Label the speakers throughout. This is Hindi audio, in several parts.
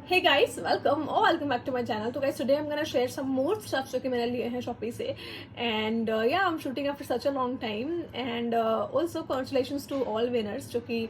Speaker 1: Hey guys, welcome back to my channel. So guys, today I'm gonna share some more stuff जो कि मैंने लिए हैं Shopee से, and yeah, I'm shooting after such a long time, and also congratulations to all winners जो कि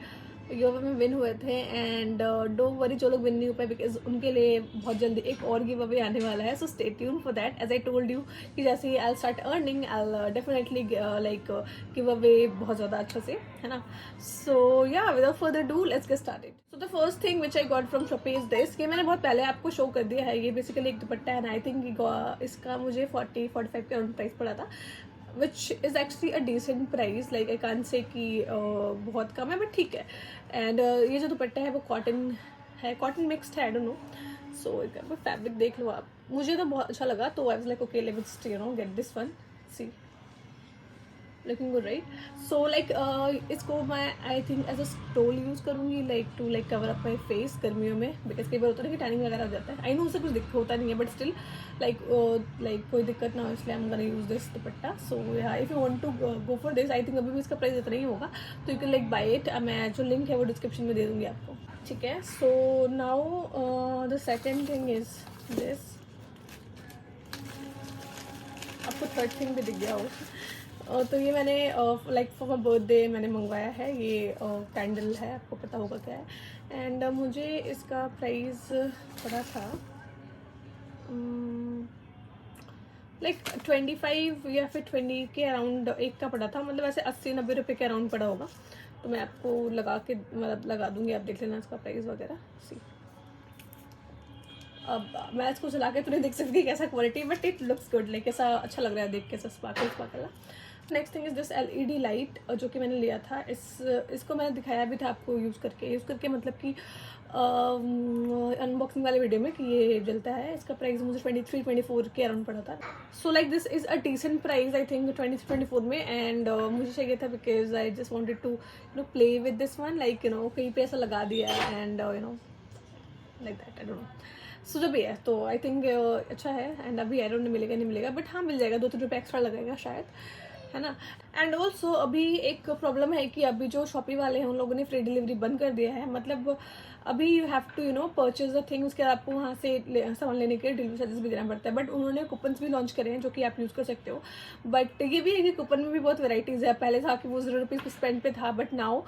Speaker 1: गिव में विन हुए थे, एंड डोंट वरी जो लोग विन नहीं हो पाए बिकॉज उनके लिए बहुत जल्दी एक और गिव अवे आने वाला है, so stay tune for that. As I told you कि जैसे ही I start earning I definitely like give away बहुत ज़्यादा अच्छे से, है ना. So yeah without further do let's get started. So the first thing which I got from Shopee is this, कि मैंने बहुत पहले आपको शो कर दिया है. ये बेसिकली एक दुपट्टा है, एंड आई थिंक इसका मुझे 40-45 के अराउंड प्राइस पड़ा था, which is actually a decent price. Like I can't say कि बहुत कम है, बट ठीक है. एंड ये जो दुपट्टा है वो कॉटन है, कॉटन मिक्सड है, आई डोंट नो. सो एक बार फैब्रिक देख लो आप. मुझे तो बहुत अच्छा लगा, तो I was like okay let's get this one. See looking good right. So like इसको मैं I think as a stole use करूँगी, like to like cover up my face गर्मियों में, बिकॉज कई बार होता है कि टैनिंग वगैरह हो जाता है. आई नो उससे कुछ दिक्कत होता नहीं है, बट स्टिल लाइक कोई दिक्कत ना हो, इसलिए हम gonna use this dupatta. So या if you want to go for this, I think अभी भी इसका प्राइस इतना ही होगा, तो you can like buy it. मैं जो लिंक है वो डिस्क्रिप्शन में दे दूँगी आपको, ठीक है. So now the second thing is this. आपको थर्ड थिंग भी दिख गया हो. तो ये मैंने लाइक फॉर माई बर्थडे मैंने मंगवाया है. ये कैंडल है, आपको पता होगा क्या है. एंड मुझे इसका प्राइस पड़ा था लाइक 25 या फिर 20 के अराउंड एक का पड़ा था. मतलब ऐसे 80-90 रुपये के अराउंड पड़ा होगा. तो मैं आपको लगा के मतलब लगा दूंगी, आप देख लेना इसका प्राइस वगैरह. सी अब मैं इसको चला के तो नहीं देख सकती कैसा quality, but it looks good. Like ऐसा अच्छा लग रहा है देख के, ऐसा sparkle sparkle. Next thing is this LED light जो कि मैंने लिया था. इसको मैंने दिखाया भी था आपको यूज़ करके मतलब कि अनबॉक्सिंग वाले वीडियो में कि ये जलता है. इसका प्राइस मुझे 23-24 के अराउंड पड़ा था. So like this is a decent price I think 23-24 में. एंड मुझे चाहिए था because I just wanted to play with this one, like कहीं पे ऐसा लगा दिया, and like that. I don't know. So जो भी है तो आई थिंक अच्छा है. एंड अभी आई डोंट नो मिलेगा नहीं मिलेगा, बट हाँ मिल जाएगा. 2-3 रुपये एक्स्ट्रा लगेगा शायद, है ना. एंड ऑल्सो अभी एक प्रॉब्लम है कि अभी जो शॉपी वाले हैं उन लोगों ने फ्री डिलीवरी बंद कर दिया है. मतलब अभी you have to purchase the thing, उसके बाद आपको वहाँ से सामान लेने के लिए डिलीवरी चार्जेस भी देना पड़ता है. बट उन्होंने कूपन्स भी लॉन्च करे हैं जो कि आप यूज़ कर सकते हो. बट ये भी है कि कूपन में भी बहुत वेराइटीज़ है. पहले था कि वो 0 रुपीज़ स्पेंड पे था, बट नाउ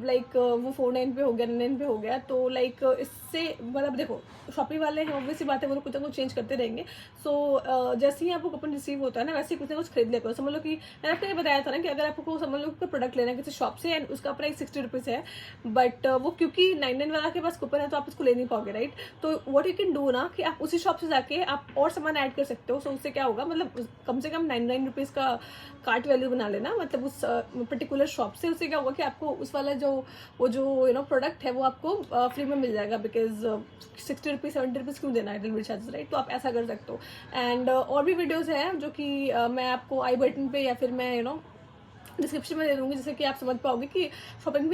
Speaker 1: लाइक वो 4.9 पे हो गया, 9 पे हो गया. तो लाइक इससे मतलब देखो शॉपी वाले हैं, ऑब्वियसली बात है, वो कुछ ना कुछ चेंज करते रहेंगे. सो जैसे ही आपको कूपन रिसीव होता है ना, वैसे ही कुछ ना कुछ खरीद लेते हो. समझ लो कि मैंने आपको ये बताया था ना कि अगर आपको समझ लो कोई प्रोडक्ट लेना है किसी शॉप से एंड उसका प्राइस 60 रुपीज़ है, बट वो क्योंकि 99 वाला के पास कूपन है तो आप उसको ले नहीं पाओगे, राइट. तो व्हाट यू कैन डू ना कि आप उसी शॉप से जाके आप और सामान ऐड कर सकते हो. सो उससे क्या होगा, मतलब कम से कम 99 रुपीज़ का कार्ट वैल्यू बना लेना, मतलब उस पर्टिकुलर शॉप से. उससे क्या होगा कि आपको उस वाला जो प्रोडक्ट है वो आपको फ्री में मिल जाएगा, बिकॉज 60 रुपीज़ 70 रुपीज़ क्यों देना है डिलीवरी चार्जेस, राइट. तो आप ऐसा कर सकते हो. एंड और भी वीडियोज़ हैं जो कि मैं आपको आई बटन पे या फिर मैं डिस्क्रिप्शन में दे दूँगी, जिससे कि आप समझ पाओगे कि शॉपिंग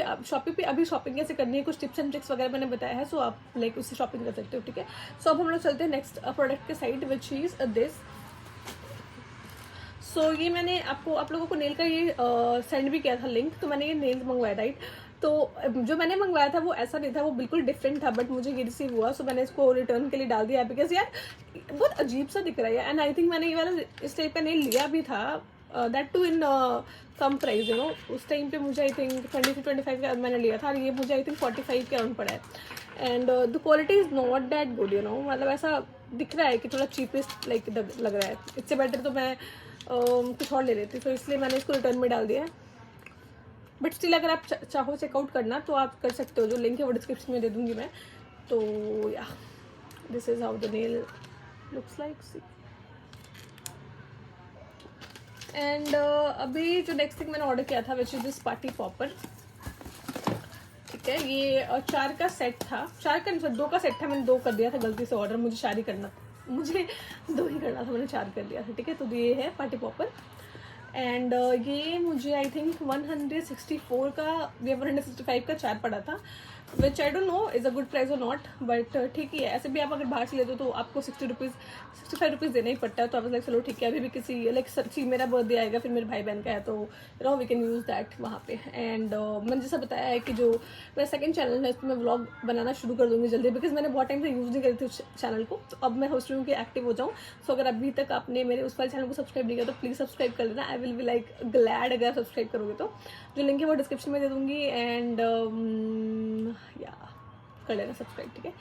Speaker 1: पे अभी शॉपिंग कैसे करनी है. कुछ टिप्स एंड ट्रिक्स वगैरह मैंने बताया है, सो आप लाइक उससे शॉपिंग कर सकते हो, ठीक है. सो अब हम लोग चलते हैं नेक्स्ट प्रोडक्ट के साइड, विच इज़ दिस. सो ये मैंने आप लोगों को नेल का ये सेंड भी किया था लिंक. तो मैंने ये नेल्स मंगवाया, राइट. तो जो मैंने मंगवाया था वो ऐसा नहीं था, वो बिल्कुल डिफरेंट था, बट मुझे ये रिसीव हुआ. सो मैंने इसको रिटर्न के लिए डाल दिया, बिकॉज यार बहुत अजीब सा दिख रहा है. एंड आई थिंक मैंने ये वाला इस टाइप का नेल लिया भी था, दैट टू इन कम प्राइस. उस टाइम पे मुझे आई थिंक 20-25 का मैंने लिया था, और ये मुझे आई थिंक 45 के अराउंड पड़ा है. And the quality is not that good, मतलब ऐसा दिख रहा है कि थोड़ा चीपेस्ट लाइक लग रहा है. इससे बेटर तो मैं कुछ और ले लेती. तो इसलिए मैंने इसको रिटर्न में डाल दिया है. बट स्टिल अगर आप चाहो चेकआउट करना तो आप कर सकते हो, जो लिंक है वो डिस्क्रिप्शन में दे दूँगी मैं. तो yeah this is how the nail looks like. And अभी जो नेक्स्ट थिंग मैंने ऑर्डर किया था which is this party popper, ठीक है. ये 4 का सेट था, 4 का नहीं 2 का सेट था. मैंने 2 कर दिया था गलती से ऑर्डर, मुझे 4 ही करना था, मुझे 2 ही करना था, मैंने 4 कर दिया था, ठीक है. तो ये है पार्टी पॉपर. एंड ये मुझे आई थिंक 164 का या 165 का 4 पड़ा था. Which I don't know is a good price और नॉट, बट ठीक ही है। ऐसे भी आप अगर बाहर से लेते हो तो आपको 65 रुपीज़ देना ही पड़ता है। तो आप लाइक चलो ठीक है, अभी भी किसी लाइक सच्ची मेरा बर्थडे आएगा, फिर मेरे भाई बहन का है, तो you know we can use that वहाँ पे। एंड मैंने जैसा बताया है कि जो मेरा सेकंड चैनल है उस पर मैं व्लॉग बनाना शुरू कर दूँगी जल्दी, बिकॉज मैंने बहुत टाइम से यूज़ नहीं करी थी उस चैनल को। तो अब मैं सोच रही हूँ कि एक्टिव हो जाऊँ। सो अगर अभी तक आपने मेरे उस वाले चैनल को सब्सक्राइब नहीं किया तो प्लीज़ सब्सक्राइब कर लेना। I will be like glad अगर आप सब्सक्राइब करोगे तो। जो लिंक है वो डिस्क्रिप्शन में दे दूँगी। एंड या कर लेना सब्सक्राइब, ठीक है।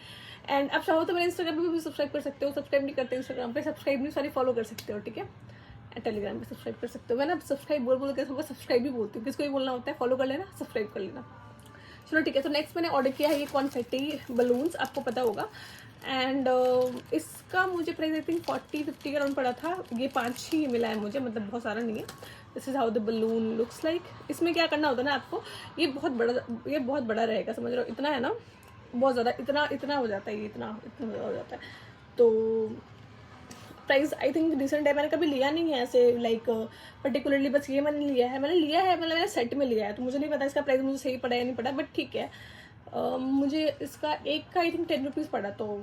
Speaker 1: एंड आप चाहो तो मेरे इंस्टाग्राम पे भी सब्सक्राइब कर सकते हो। सब्सक्राइब नहीं करते इंस्टाग्राम पे, सब्सक्राइब नहीं सॉरी फॉलो कर सकते हो, ठीक है। एंड टेलीग्राम पे सब्सक्राइब कर सकते हो। मैं ना सब्सक्राइब बोल के सबको सब्सक्राइब भी बोलती हूँ, किसको भी बोलना होता है फॉलो कर लेना, सब्सक्राइब कर लेना। चलो ठीक है। तो नेक्स्ट मैंने ऑर्डर किया है ये कॉन्फेटी बलून्स, आपको पता होगा। एंड इसका मुझे प्राइस आई थिंक 40-50 के अराउंड पड़ा था। ये 5 ही मिला है मुझे, मतलब बहुत सारा नहीं है। This is how the balloon looks like. इसमें क्या करना होता है ना आपको, ये बहुत बड़ा रहेगा, समझ रहे हो, इतना है ना, बहुत ज़्यादा, इतना हो जाता है, ये इतना हो जाता है। तो प्राइस आई थिंक डिसेंट है। मैंने कभी लिया नहीं है ऐसे लाइक पर्टिकुलरली, बस ये मैंने लिया है मतलब मैंने सेट में लिया है। तो मुझे नहीं पता इसका प्राइस मुझे सही पड़ा या नहीं पड़ा, बट ठीक है। मुझे इसका एक का आई थिंक 10 रुपीज़ पड़ा, तो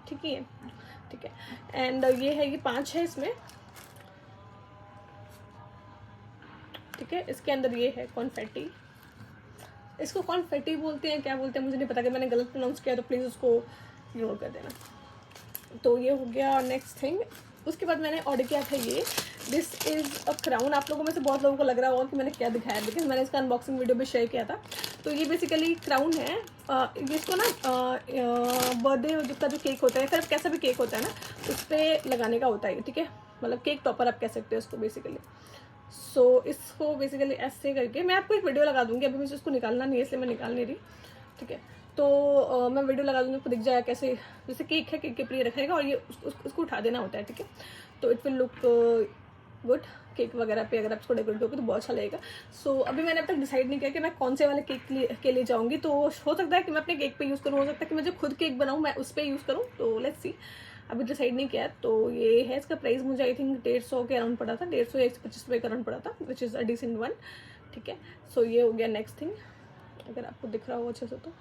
Speaker 1: ठीक ही है, ठीक है। एंड ये है, ये 5 है इसमें, ठीक है। इसके अंदर ये है कॉन्फेटी। इसको कॉन्फेटी बोलते हैं, क्या बोलते हैं मुझे नहीं पता। अगर मैंने गलत प्रोनाउंस किया तो प्लीज़ उसको इग्नोर कर देना। तो ये हो गया नेक्स्ट थिंग। उसके बाद मैंने ऑर्डर किया था ये, दिस इज़ अ क्राउन। आप लोगों में से बहुत लोगों को लग रहा होगा कि मैंने क्या दिखाया, बिकॉज मैंने इसका अनबॉक्सिंग वीडियो भी शेयर किया था। तो ये बेसिकली क्राउन है। इसको ना बर्थडे जिसका जो केक होता है, फिर कैसा भी केक होता है ना, उस पर लगाने का होता है, ठीक है। मतलब केक टॉपर आप कह सकते हो उसको बेसिकली। सो इसको बेसिकली ऐसे करके मैं आपको एक वीडियो लगा दूंगी, अभी मुझे उसको निकालना नहीं है इसलिए मैं निकाल नहीं रही, ठीक है। तो मैं वीडियो लगा दूंगी, आपको दिख जाएगा कैसे, जैसे केक है, केक के ऊपर रखेगा और ये उसको उठा देना होता है, ठीक है। तो it will look good cake वगैरह पे, अगर आप इसको डेकोरेट करोगे तो बहुत अच्छा लगेगा। सो अभी मैंने अब तक डिसाइड नहीं किया कि मैं कौन से वाले केक के लिए जाऊँगी। तो हो सकता है कि मैं अपने केक पे यूज़ करूँ, हो सकता है कि मैं जो खुद केक बनाऊँ मैं उस पर यूज़ करूँ, तो लेट्स सी, अभी डिसाइड नहीं किया। तो ये है, इसका प्राइस मुझे आई थिंक 150 के अराउंड पड़ा था, 150 या 125 रुपये के अराउंड पड़ा था, which is a decent one, ठीक है। सो ये हो गया नेक्स्ट थिंग, अगर आपको दिख रहा हो अच्छे से तो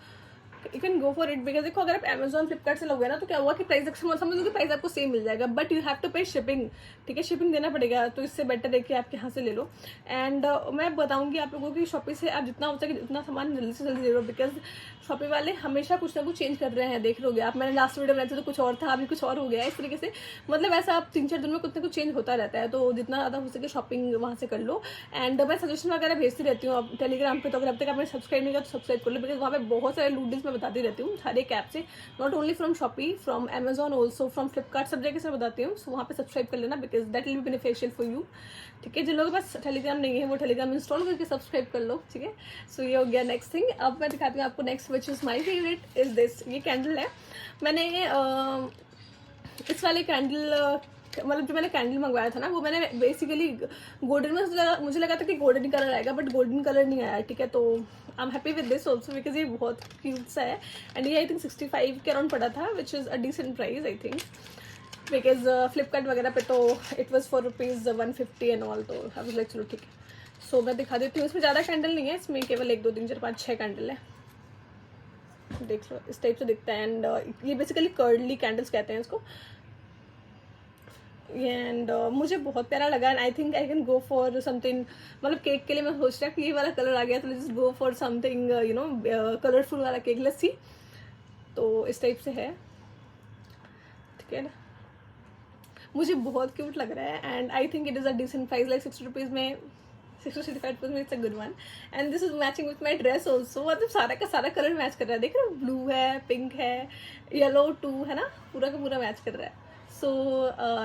Speaker 1: you can go for it. Because देखो अगर आप अमेजॉन फ्लिपकार्ट से लोगे ना तो क्या हुआ कि प्राइस समझ लो कि प्राइस आपको सेम मिल जाएगा, बट यू हैव टू पे शिपिंग, ठीक है, शिपिंग देना पड़ेगा। तो इससे बेटर है कि आप यहाँ से ले लो। एंड मैं बताऊंगी आप लोगों की शॉपी से आप जितना हो सके उतना सामान जल्दी से जल्दी ले लो, बिकॉज शॉपी वाले हमेशा कुछ ना कुछ चेंज कर रहे हैं, देख लोगे आप। मैंने लास्ट वीडियो बनाया था तो कुछ और था, अभी कुछ और हो गया है, इस तरीके से मतलब ऐसा आप 3-4 दिन में कुछ ना कुछ चेंज होता रहता है। तो जितना ज़्यादा हो सके शॉपिंग वहाँ से कर लो। एंड मैं सजेशन वगैरह भेजती रहती हूँ अब टेलीग्राम पे, तो अगर अब तक आपने सब्सक्राइब नहीं किया तो सब्सक्राइब कर लो, बिकॉज वहाँ पे बहुत सारे लूट डील्स मैं बताती रहती हूँ हर एक ऐप से, not only from Shopee, from Amazon also, from Flipkart, सब जगह से बताती हूँ। सो वहाँ पे सब्सक्राइब कर लेना, because that will be beneficial for you, ठीक है। जिन लोगों के पास टेलीग्राम नहीं है वो टेलीग्राम इंस्टॉल करके सब्सक्राइब कर लो, ठीक है। सो ये हो गया नेक्स्ट थिंग। अब मैं दिखाती हूँ आपको next, which is my favourite is this. ये कैंडल है। मैंने इस वाले कैंडल मतलब जो मैंने कैंडल मंगवाया था ना, वो मैंने बेसिकली गोल्डन में मुझे लगा था कि गोल्डन कलर आएगा, बट गोल्डन कलर नहीं आया, ठीक है। तो I am happy with this also, because ये बहुत क्यूट सा है। एंड ये आई थिंक 65 के अराउंड पड़ा था, which is a decent price I think, because Flipkart वगैरह पे तो it was for ₹150 and all. तो आई वाज लाइक चलो ठीक है। सो मैं दिखा देती हूँ। इसमें ज़्यादा कैंडल नहीं है, इसमें केवल 1 2 3 4 5 6 कैंडल है, देख लो इस टाइप से दिखता है। एंड ये बेसिकली कर्ली कैंडल्स कहते हैं इसको। एंड मुझे बहुत प्यारा लगा। And I think I can go for something, मतलब केक के लिए मैं सोच रहा कि ये वाला कलर आ गया तो just go for something you know colourful वाला केक, लेट्स सी। तो इस टाइप से है, ठीक है ना, मुझे बहुत क्यूट लग रहा है। And I think it is a decent price, like 60 rupees में, 60-65 में it's a good one. And this is matching with my dress also, मतलब सारा का सारा कलर मैच कर रहा है, देख रहे हो, ब्लू है, पिंक है, येलो टू है ना, पूरा का पूरा मैच कर रहा है। सो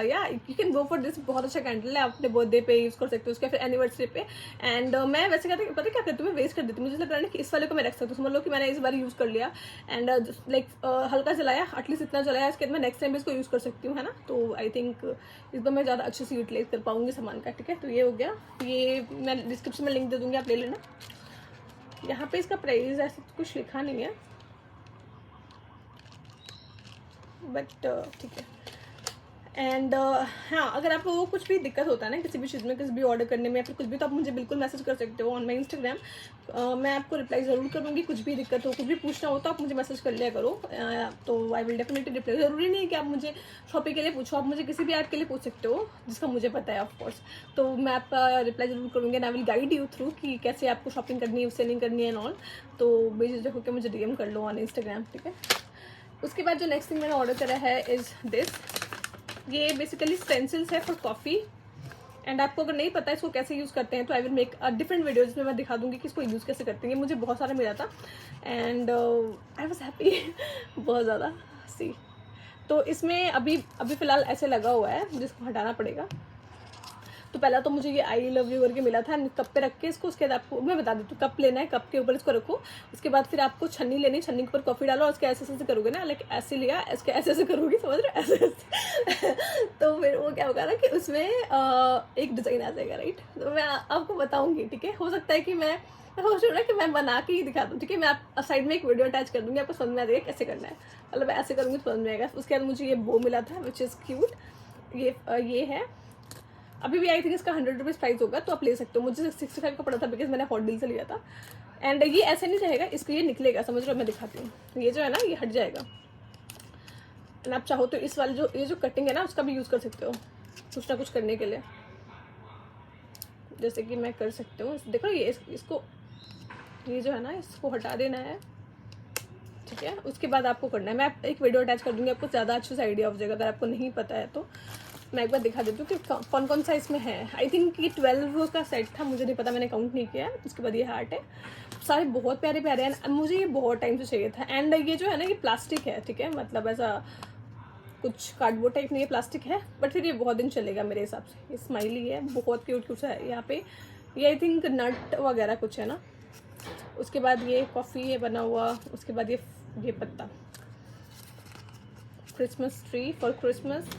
Speaker 1: या you can go for this. बहुत अच्छा कैंडल है, आप अपने बर्थडे पे यूज़ कर सकते हो, उसके फिर एनिवर्सरी पे। एंड मैं वैसे कहती पता क्या करती हूँ, मैं वेस्ट कर देती हूँ। मुझे लग रहा है कि इस वाले को मैं रख सकती हूँ, समझ लो कि मैंने इस बार यूज़ कर लिया एंड लाइक हल्का जलाया, एटलीस्ट इतना जलाया, इसके बाद मैं नेक्स्ट टाइम भी इसको यूज़ कर सकती हूँ, है ना। तो आई थिंक इस बार मैं ज़्यादा अच्छे से यूटिलाइज कर पाऊँगी सामान का, ठीक है। तो ये हो गया, ये मैं डिस्क्रिप्शन में लिंक दे दूँगी, आप ले लेना। यहाँ पे इसका प्राइस ऐसा कुछ लिखा नहीं है, बट ठीक है। एंड हाँ, अगर आपको कुछ भी दिक्कत होता है ना किसी भी चीज़ में, किसी भी ऑर्डर करने में या फिर कुछ भी, तो आप मुझे बिल्कुल मैसेज कर सकते हो ऑन माई इंस्टाग्राम। मैं आपको रिप्लाई ज़रूर करूँगी। कुछ भी दिक्कत हो, कुछ भी पूछना हो तो आप मुझे मैसेज कर लिया करो। तो आई विल डेफिनेटली रिप्लाई। ज़रूरी नहीं है कि आप मुझे शॉपिंग के लिए पूछो, आप मुझे किसी भी आर्ट के लिए पूछ सकते हो जिसका मुझे पता है ऑफकोर्स। तो मैं आपका रिप्लाई ज़रूर करूँगी and I will guide you through कि कैसे आपको शॉपिंग करनी है, सेलिंग करनी है एंड ऑल। तो बेझिझक होकर मुझे DM कर लो ऑन इंस्टाग्राम, ठीक है। उसके बाद जो नेक्स्ट थिंग मैंने ऑर्डर करा है इज़ दिस। ये बेसिकली स्टेंसिल्स है फॉर कॉफ़ी एंड आपको अगर नहीं पता है इसको कैसे यूज़ करते हैं तो I will make a different video जिसमें मैं दिखा दूंगी कि इसको यूज़ कैसे करते हैं। मुझे बहुत सारा मिला था एंड आई वॉज हैप्पी बहुत ज़्यादा। सी, तो इसमें अभी फ़िलहाल ऐसे लगा हुआ है जिसको हटाना पड़ेगा। तो पहला तो मुझे ये आई लव यू करके मिला था कप पे रख के इसको। उसके बाद आपको मैं बता देती हूँ, कप लेना है, कप के ऊपर इसको रखो। उसके बाद फिर आपको छन्नी लेनी, छन्नी के ऊपर कॉफ़ी डालो और इसके ऐसे करोगे ना, लाइक ऐसे लिया, इसके ऐसे करोगे, समझ रहे ऐसे तो फिर वो क्या होगा ना कि उसमें एक डिज़ाइन आ जाएगा, राइट। तो मैं आपको बताऊँगी, ठीक है। हो सकता है कि मैं सोच रहा कि मैं बना के ही दिखा दूँ, ठीक है। मैं आप साइड में एक वीडियो अटैच कर दूँगी, आपको समझ में आ जाएगा कैसे करना है। मतलब ऐसे करूँगी तो समझ में आएगा। उसके बाद मुझे ये बो मिला था विच इज़ क्यूट। ये है। अभी भी आई थिंक इसका 100 रुपीज़ प्राइस होगा, तो आप ले सकते हो। मुझे 65 का पड़ा था बिकॉज मैंने हॉट डील से लिया था। एंड ये ऐसे नहीं रहेगा, इसको ये निकलेगा, समझ रहे हो। मैं दिखाती हूँ, ये जो है ना ये हट जाएगा। एंड आप चाहो तो इस वाले ये जो कटिंग है ना उसका भी यूज़ कर सकते हो कुछ ना कुछ करने के लिए, जैसे कि मैं कर सकती हूँ। देखो ये इसको ये जो है ना इसको हटा देना है, ठीक है। उसके बाद आपको करना है, मैं एक वीडियो अटैच कर दूँगी, आपको ज़्यादा अच्छे से आइडिया हो जाएगा। अगर आपको नहीं पता है तो मैं एक बार दिखा देती हूँ कि कौन कौन सा इसमें है। आई थिंक ये 12 का सेट था, मुझे नहीं पता, मैंने काउंट नहीं किया है। उसके बाद ये हार्ट है, सारे बहुत प्यारे प्यारे हैं। मुझे ये बहुत टाइम से चाहिए था। एंड ये जो है ना ये प्लास्टिक है, ठीक है, मतलब ऐसा कुछ कार्डबोर्ड टाइप नहीं है, प्लास्टिक है, बट फिर ये बहुत दिन चलेगा मेरे हिसाब से। ये स्माइली है, बहुत क्यूट क्यूट सा है यहाँ पे। ये आई थिंक नट वगैरह कुछ है ना। उसके बाद ये कॉफ़ी है बना हुआ। उसके बाद ये पत्ता, Christmas tree for Christmas,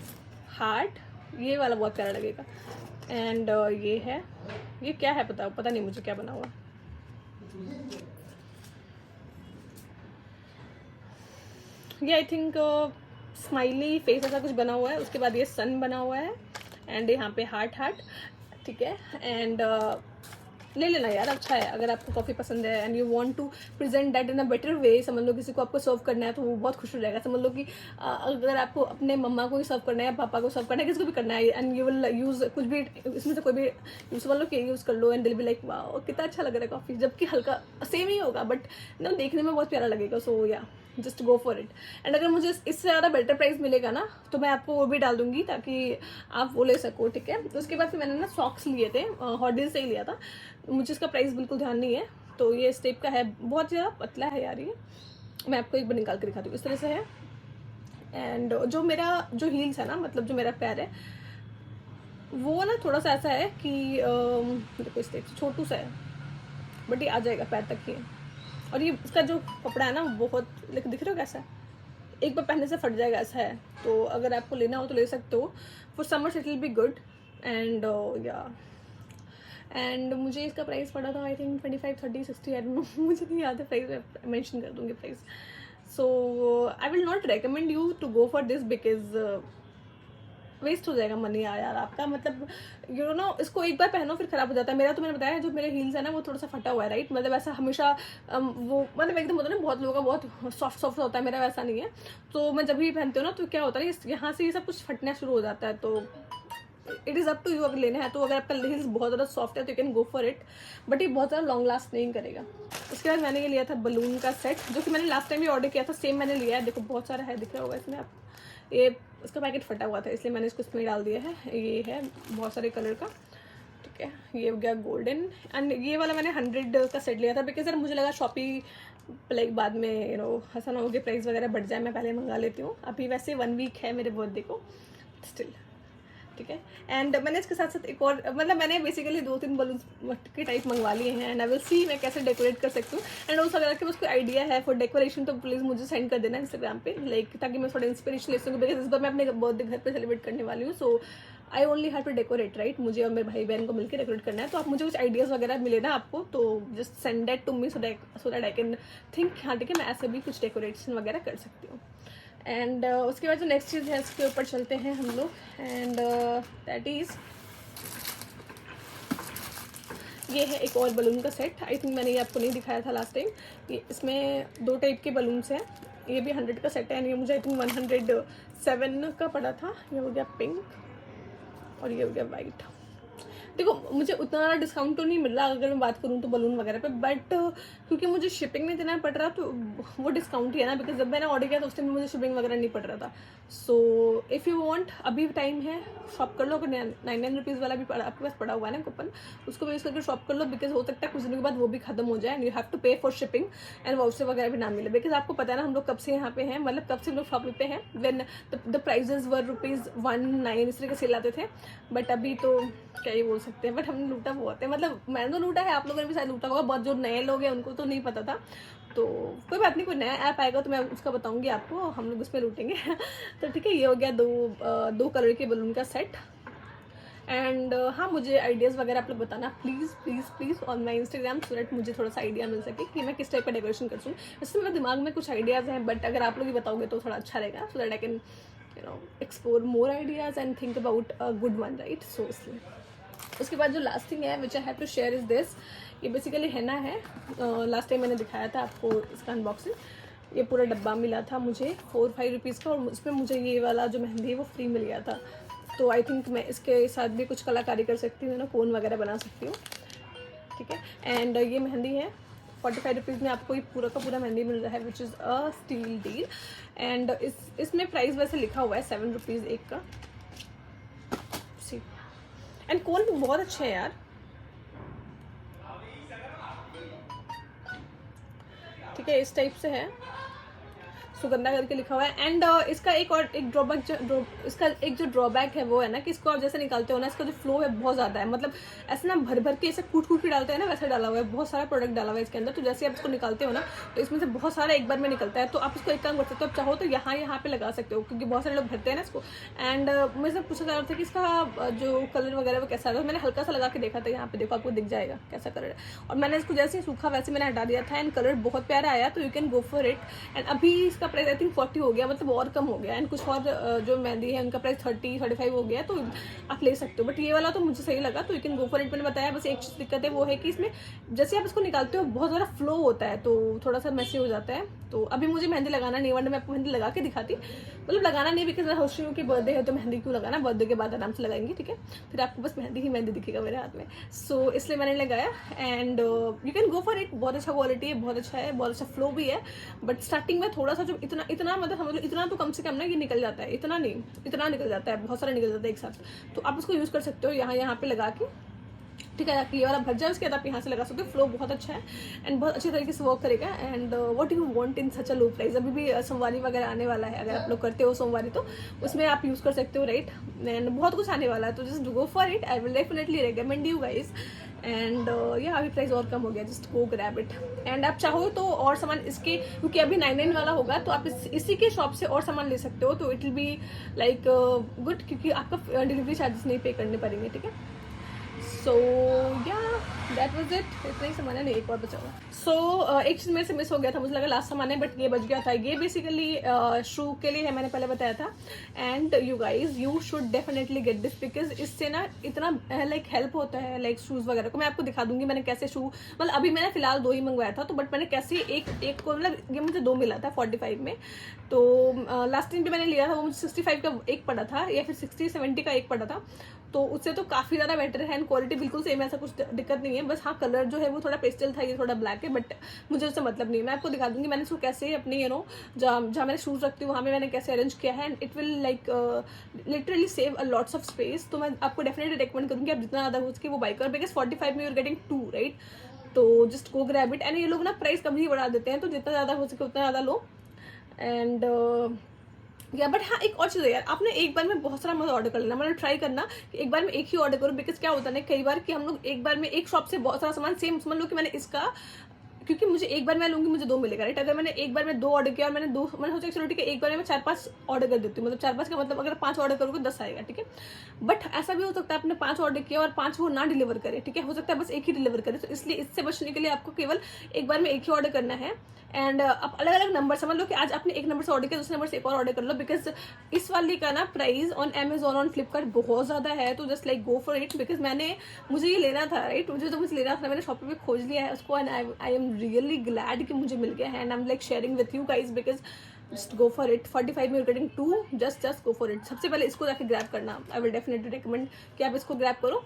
Speaker 1: heart, ये वाला बहुत प्यारा लगेगा। एंड ये है, ये क्या है पता नहीं मुझे क्या बना हुआ। ये आई थिंक स्माइली फेस ऐसा कुछ बना हुआ है। उसके बाद ये सन बना हुआ है एंड यहाँ पे हार्ट, ठीक है। एंड ले लेना यार, अच्छा है। अगर आपको कॉफ़ी पसंद है and you want to present that in a better way, समझ लो किसी को आपको सर्व करना है तो वो बहुत खुश हो जाएगा। समझ लो कि अगर आपको अपने मम्मा को ही सर्व करना है या पापा को सर्व करना है, किसी को भी करना है, एंड यू विल यूज़ कुछ भी इसमें से कोई भी समझ लो कि यूज़ कर लो एंड दिल भी लाइक वाह कितना अच्छा लग रहा है कॉफ़ी, जबकि हल्का सेम ही होगा बट ना देखने में बहुत प्यारा लगेगा। सो या just go for it. And अगर मुझे इससे ज़्यादा बेटर प्राइस मिलेगा ना तो मैं आपको वो भी डाल दूंगी ताकि आप वो ले सको, ठीक है। उसके बाद फिर मैंने ना सॉक्स लिए थे, हॉट डील से ही लिया था। मुझे इसका प्राइस बिल्कुल ध्यान नहीं है। तो ये इस टाइप का है, बहुत ज़्यादा पतला है यार ये। मैं आपको एक बार निकाल के दिखाती हूँ, इस तरह से है। एंड जो मेरा जो हील्स है ना, मतलब जो मेरा पैर है वो ना थोड़ा सा ऐसा है कि देखो इस टाइप से छोटू सा है, बट ये आ जाएगा पैर तक ही। और ये इसका जो कपड़ा है ना वो बहुत, लेकिन दिख रहा हो कैसा है, एक बार पहनने से फट जाएगा ऐसा है। तो अगर आपको लेना हो तो ले सकते हो। For summers it will be good. And yeah and मुझे इसका प्राइस पड़ा था I think 25, 30, 60, I don't know मुझे नहीं याद है प्राइस, मैं मेंशन कर दूँगी price. So I will not recommend you to go for this because waste हो जाएगा मनी यार आपका। मतलब यू नो इसको एक बार पहनो फिर खराब हो जाता है। मेरा तो मैंने बताया जो मेरे हील्स है ना वो थोड़ा सा फटा हुआ है, राइट। मतलब ऐसा हमेशा वो मतलब एकदम होता है ना, बहुत लोगों का बहुत सॉफ्ट होता है, मेरा वैसा नहीं है। तो मैं जब भी पहनती हूँ ना तो क्या होता है यहाँ से ये सब कुछ फटना शुरू हो जाता है। तो it is up to you अगर लेना है तो। अगर आपका हील्स बहुत ज़्यादा सॉफ्ट है तो you can go for it, but ये बहुत ज़्यादा लॉन्ग लास्ट नहीं करेगा। उसके बाद मैंने ये लिया था बलून का सेट, जो कि मैंने लास्ट टाइम भी ऑर्डर किया था, सेम मैंने लिया है। देखो बहुत सारा है, दिख रहा होगा इसमें आप, ये इसका पैकेट फटा हुआ था इसलिए मैंने इसको इसमें डाल दिया है। ये है बहुत सारे कलर का, ठीक है। ये हो गया गोल्डन। एंड ये वाला मैंने 100 का सेट लिया था बिकॉज यार मुझे लगा शॉपिंग लाइक बाद में ऐसा ना हो कि प्राइस वगैरह बढ़ जाए, मैं पहले मंगा लेती हूँ। अभी वैसे 1 वीक है मेरे बर्थडे को स्टिल, ठीक है। एंड मैंने इसके साथ साथ एक और, मतलब मैंने बेसिकली 2-3 बलून के टाइप मंगवा लिए हैं। एंड आई विल सी मैं कैसे डेकोरेट कर सकती हूँ। एंड उस अगर आपके पास कोई आइडिया है फॉर डेकोरेशन तो प्लीज़ मुझे सेंड कर देना इंस्टाग्राम पे, लाइक ताकि मैं थोड़ा इंस्पिरेशन ले सकूँ। बिकॉज इस बार मैं अपने बर्थडे घर पे सेलिब्रेट करने वाली हूँ। So I only have to decorate, right. मुझे और मेरे भाई बहन को मिलकर डेकोरेट करना है। तो आप मुझे कुछ आइडियाज़ वगैरह मिले ना आपको तो just send that to me so that I can think हाँ ठीक है मैं ऐसे भी कुछ डेकोरेशन वगैरह कर सकती हूँ। एंड उसके बाद जो नेक्स्ट चीज़ है उसके ऊपर चलते हैं हम लोग, एंड दैट इज़ ये है एक और बलून का सेट। आई थिंक मैंने ये आपको नहीं दिखाया था लास्ट टाइम। ये इसमें 2 टाइप के बलून्स हैं, ये भी 100 का सेट है, एंड ये मुझे आई थिंक 107 का पड़ा था। ये हो गया पिंक और ये हो गया वाइट। देखो मुझे उतना डिस्काउंट तो नहीं मिल रहा अगर मैं बात करूँ तो बलून वगैरह पे, बट क्योंकि मुझे शिपिंग नहीं देना पड़ रहा तो वो डिस्काउंट ही है ना, बिकॉज जब मैंने ऑर्डर किया था उस टाइम मुझे शिपिंग वगैरह नहीं पड़ रहा था। सो इफ़ यू वांट, अभी टाइम है, शॉप कर लो। अगर 99 रुपीज़ वाला भी आपके पास पड़ा हुआ है ना कूपन, उसको भी यूज़ करके शॉप कर लो, बिकॉज हो सकता है कुछ दिनों के बाद वो भी खत्म हो जाए एंड यू हैव टू पे फॉर शिपिंग एंड वाउचर वगैरह भी ना मिले। बिकॉज आपको पता है ना हम लोग कब से यहाँ पे हैं, मतलब कब से हम लोग शॉप पे हैं, व्हेन द प्राइजेज वर ₹1.9 इस तरह के सेल आते थे। बट अभी तो क्या ही बोल सकते हैं, बट हमने लूटा बहुत है, मतलब मैंने तो लूटा है, आप लोगों ने भी शायद लूटा होगा, बहुत जो नए लोग हैं उनको तो नहीं पता था। तो कोई बात नहीं, कोई नया ऐप आएगा तो मैं उसका बताऊंगी आपको, हम लोग उसमें लूटेंगे। तो ठीक है, ये हो गया दो कलर के बलून का सेट। एंड हाँ, मुझे आइडियाज़ वगैरह आप लोग बताना please please please on my Instagram, so that मुझे थोड़ा सा आइडिया मिल सके कि मैं किस टाइप का डेकोरेशन कर सकूँ। वैसे मेरे दिमाग में कुछ आइडियाज़ हैं, बट अगर आप लोग ही बताओगे तो थोड़ा अच्छा रहेगा, so that I can explore more ideas and think about a good one, right. So इसलिए उसके बाद जो लास्ट थिंग है which I have to share is this. ये बेसिकली हैना है, लास्ट टाइम मैंने दिखाया था आपको इसका अनबॉक्सिंग। ये पूरा डब्बा मिला था मुझे 4-5 रुपीज़ का, और उसमें मुझे ये वाला जो मेहंदी है वो फ्री मिल गया था। तो आई थिंक मैं इसके साथ भी कुछ कलाकारी कर सकती हूँ ना, कोन वगैरह बना सकती हूँ, ठीक है। एंड ये मेहंदी है 45 रुपीज़ में आपको ये पूरा का पूरा मेहंदी मिल रहा है, विच is a steal deal. And इसमें प्राइस वैसे लिखा हुआ है 7 रुपीज़ एक का। सी एंड कोन भी बहुत अच्छे हैं यार, ठीक है, इस टाइप से है, सुगंधा करके लिखा हुआ है। एंड इसका एक ड्रॉबैक इसका एक जो ड्रॉबैक है वो है ना कि इसको आप जैसे निकालते हो ना, इसका जो फ्लो है बहुत ज़्यादा है, मतलब ऐसे ना भर भर के ऐसे कूट के डालते हैं ना, वैसे डाला हुआ है, बहुत सारा प्रोडक्ट डाला हुआ है इसके अंदर। तो जैसे आप इसको निकालते हो ना तो इसमें से बहुत सारा एक बार में निकलता है। तो आप इसको एक काम कर सकते हो, आप चाहो तो यहाँ पे लगा सकते हो, क्योंकि बहुत सारे लोग भरते हैं ना इसको। एंड मुझे पूछा जा रहा था कि इसका जो कलर वगैरह वो कैसा है, मैंने हल्का सा लगा के देखा था, यहाँ पे देखो आपको दिख जाएगा कैसा कलर है। और मैंने इसको जैसे ही सूखा वैसे मैंने हटा दिया था, एंड कलर बहुत प्यारा आया, तो you can go for it. And अभी इसका प्राइस आई थिंक 40 हो गया, मतलब और कम हो गया। एंड कुछ और जो मेहंदी है उनका प्राइस 30-35 हो गया, तो आप ले सकते हो। बट ये वाला तो मुझे सही लगा, तो you can go for it. मैंने बताया, बस एक चीज़ दिक्कत है वो है कि इसमें जैसे आप इसको निकालते हो बहुत ज़्यादा फ्लो होता है, तो थोड़ा सा मैसी हो जाता है। तो अभी मुझे मेहंदी लगाना नहीं, वरना मैं आपको मेहंदी लगा के दिखाती, मतलब लगाना नहीं, बिकॉज मैं सोच रही हूँ कि बर्थडे है तो मेहंदी क्यों लगाना, बर्थडे के बाद आराम से लगाएंगे, ठीक है। फिर आपको बस मेहंदी ही मेहंदी दिखेगा मेरे हाथ में। सो इसलिए मैंने लगाया, and you can go for it. बहुत अच्छा क्वालिटी है, बहुत अच्छा है, बहुत अच्छा फ्लो भी है। बट स्टार्टिंग में थोड़ा सा जो इतना मतलब समझ लो इतना तो कम से कम ना ये निकल जाता है, इतना नहीं, इतना निकल जाता है, बहुत सारा निकल जाता है एक साथ। तो आप उसको यूज़ कर सकते हो यहाँ पे लगा के, ठीक है, ताकि ये वाला भर जाए, उसके बाद आप यहाँ से लगा सकते हो। फ्लो बहुत अच्छा है एंड बहुत अच्छे तरीके से वर्क करेगा। And what you want in such a low price. अभी भी सोमवारी वगैरह आने वाला है, अगर आप लोग करते हो सोमवारी तो उसमें आप यूज़ कर सकते हो, राइट। एंड बहुत कुछ आने वाला है, तो just go for it, I will definitely recommend you guys. And ये अभी प्राइस और कम हो गया, just go grab it. And आप चाहो तो और सामान इसके, क्योंकि अभी 99 वाला होगा, तो आप इसी के शॉप से और सामान ले सकते हो, तो it will be like good, क्योंकि आपका डिलीवरी चार्जेस नहीं पे करने पड़ेंगे, ठीक है। सो या दैट वाज इट, इतना ही सामान है, नहीं एक और बचा हुआ। सो एक चीज़ मेरे से मिस हो गया था, मुझे लगा लास्ट सामान है, बट ये बच गया था। ये बेसिकली शू के लिए है, मैंने पहले बताया था। And you guys you should definitely get this, because इससे ना इतना लाइक हेल्प होता है, लाइक शूज़ वगैरह को मैं आपको दिखा दूंगी मैंने कैसे शू, मतलब अभी मैंने फिलहाल 2 ही मंगवाया था, तो बट मैंने कैसे एक को, मतलब ये मुझे 2 मिला था 45 में। तो लास्ट टाइम भी मैंने लिया था वो मुझे 65 का एक पड़ा था, या फिर 60-70 का एक पड़ा था, तो उससे तो काफ़ी ज़्यादा बेटर है। एंड क्वालिटी बिल्कुल सेम है, ऐसा कुछ दिक्कत नहीं है। बस हाँ, कलर जो है वो थोड़ा पेस्टल था, ये थोड़ा ब्लैक है, बट मुझे उससे मतलब नहीं। मैं आपको दिखा दूंगी मैंने इसको कैसे अपनी जहाँ मैंने शूज़ रखती हूँ वहाँ में मैंने कैसे अरेंज किया है। And it will like literally save a lots of space. तो मैं आपको डेफिनेटली रिकमेंड करूँगी आप जितना ज़्यादा हो सके वो बाई करो, बिकॉज 45 में यूर गेटिंग 2, राइट। तो just go grab it. And ये लोग ना प्राइस कभी बढ़ा देते हैं, तो जितना ज़्यादा हो सके उतना ज़्यादा लो। एंड या बट हाँ, एक और चीज़ है यार, आपने एक बार में बहुत सारा मतलब ऑर्डर कर लेना, मतलब ट्राई करना कि एक बार में एक ही ऑर्डर करो। बिकॉज क्या होता है ना कई बार कि हम लोग एक बार में एक शॉप से बहुत सारा सामान सेम, समझ लो कि मैंने इसका, क्योंकि मुझे एक बार मैं लूँगी मुझे 2 मिलेगा, राइट। अगर मैंने एक बार में 2 ऑर्डर किया और मैंने सोचा चलो ठीक है एक बार में 4-5 ऑर्डर कर देती हूँ, मतलब 4-5 का मतलब अगर 5 ऑर्डर करोगे 10 आएगा, ठीक है। बट ऐसा भी हो सकता है आपने 5 ऑर्डर किया और 5 वो ना डिलीवर करे, ठीक है, हो सकता है बस एक ही डिलीवर करे। तो इसलिए इससे बचने के लिए आपको केवल एक बार में एक ही ऑर्डर करना है। एंड आप अलग अलग नंबर समझ लो कि आज आपने एक नंबर से ऑर्डर किया, दूसरे नंबर से एक और ऑर्डर कर लो, बिकॉज इस वाली का ना price on Amazon on Flipkart बहुत ज़्यादा है, तो just like go for it, because मुझे ये लेना था, राइट, मुझे लेना था, मैंने शॉपिंग पे खोज लिया है उसको, and I am really glad कि मुझे मिल गया है, and I am like sharing with you guys, because just go for it, 45 में getting 2, just go for it. सबसे पहले इसको जाके ग्रैब करना, आई विल डेफिनेटली रिकमेंड कि आप इसको ग्रैब करो,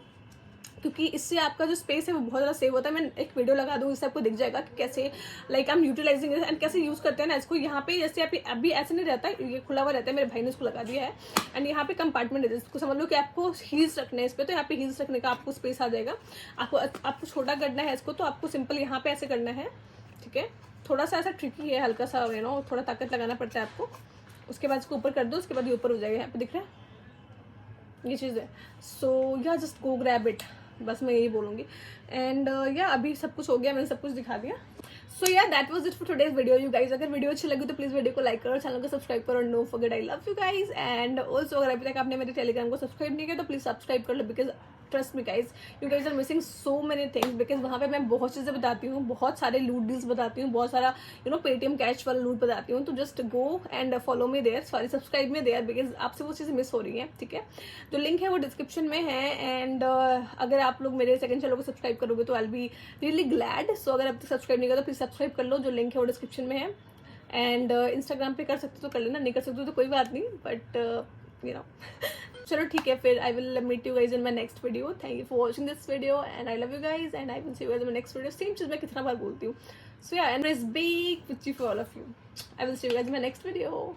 Speaker 1: क्योंकि इससे आपका जो स्पेस है वो बहुत ज़्यादा सेव होता है। मैं एक वीडियो लगा दूँ, इससे आपको दिख जाएगा कि कैसे like I am utilising and कैसे यूज़ करते हैं ना इसको। यहाँ पे जैसे अभी ऐसे नहीं रहता है, ये खुला हुआ रहता है, मेरे भाई ने इसको लगा दिया है, एंड यहाँ पे कंपार्टमेंट है, इसको समझ लो कि आपको हील्स रखने हैं इस पर, तो यहाँ पे हील्स रखने का आपको स्पेस आ जाएगा। आपको छोटा करना है इसको, तो आपको सिंपल यहाँ पे ऐसे करना है, ठीक है, थोड़ा सा ऐसा ट्रिकी है, हल्का सा थोड़ा ताकत लगाना पड़ता है आपको। उसके बाद इसको ऊपर कर दो, उसके बाद ये ऊपर हो जाएगा, यहाँ पे दिख रहा है ये चीज़ है। सो या जस्ट गो ग्रैब इट, बस मैं यही बोलूँगी। एंड या अभी सब कुछ हो गया, मैंने सब कुछ दिखा दिया। So yeah that was it for today's video you guys. अगर वीडियो अच्छी लगी तो प्लीज़ वीडियो को लाइक करो, चैनल को सब्सक्राइब करो, no forget I love you guys. And also अगर अभी तक आपने मेरे टेलीग्राम को सब्सक्राइब नहीं किया तो प्लीज़ सब्सक्राइब कर लो, because trust me guys, you guys are missing so many things, because वहाँ पे मैं बहुत चीज़ें बताती हूँ, बहुत सारे लूट डील्स बताती हूँ, बहुत सारा पेटीएम कैश वाला लूट बताती हूँ। तो just go and follow me there, sorry subscribe me there, because आपसे वो चीज़ें मिस हो रही हैं, ठीक है। जो लिंक है वो डिस्क्रिप्शन में है। एंड अगर आप लोग मेरे सेकंड चैनल को सब्सक्राइब करोगे तो आई बी रियली ग्लैड। सो अगर अब तक सब्सक्राइब नहीं करो तो प्लीज़ सब्सक्राइब कर लो, जो लिंक है वो डिस्क्रिप्शन में है। एंड इंस्टाग्राम पे कर सकते हो तो कर लेना, नहीं कर सकते हो तो कोई बात नहीं, बट चलो ठीक है, फिर I will meet you guys in my next video. Thank you for watching this video and I love you guys, and I will see you guys in my next video. Same चीज़ मैं कितना बार बोलती हूँ। So yeah, and is big which for all of you. I will see you guys in my next video.